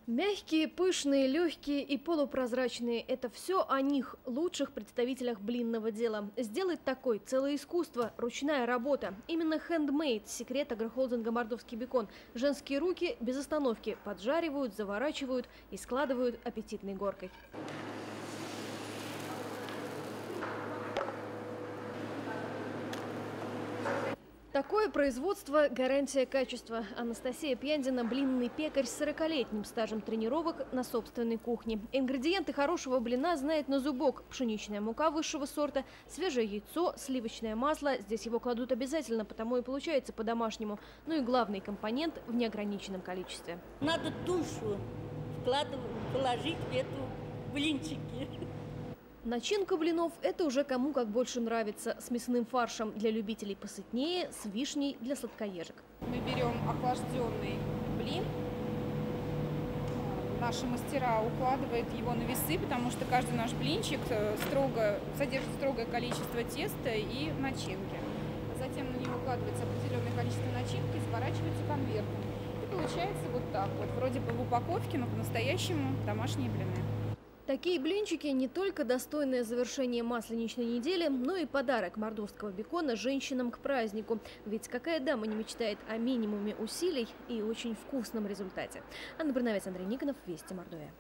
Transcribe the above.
Мягкие, пышные, легкие и полупрозрачные – это все о них, лучших представителях блинного дела. Сделать такой – целое искусство, ручная работа. Именно хендмейд – секрет агрохолдинга «Мордовский бекон». Женские руки без остановки поджаривают, заворачивают и складывают аппетитной горкой. Такое производство – гарантия качества. Анастасия Пьяндина – блинный пекарь с 40-летним стажем тренировок на собственной кухне. Ингредиенты хорошего блина знает на зубок. Пшеничная мука высшего сорта, свежее яйцо, сливочное масло. Здесь его кладут обязательно, потому и получается по-домашнему. Ну и главный компонент в неограниченном количестве. Надо душу положить в эту блинчики. Начинка блинов – это уже кому как больше нравится. С мясным фаршем для любителей посытнее, с вишней для сладкоежек. Мы берем охлажденный блин. Наши мастера укладывают его на весы, потому что каждый наш блинчик содержит строгое количество теста и начинки. Затем на него укладывается определенное количество начинки и сворачивается конвертом. И получается вот так вот, вроде бы в упаковке, но по-настоящему домашние блины. Такие блинчики не только достойное завершение масленичной недели, но и подарок мордовского бекона женщинам к празднику. Ведь какая дама не мечтает о минимуме усилий и очень вкусном результате? Анна Брановец, Андрей Никонов, Вести Мордовия.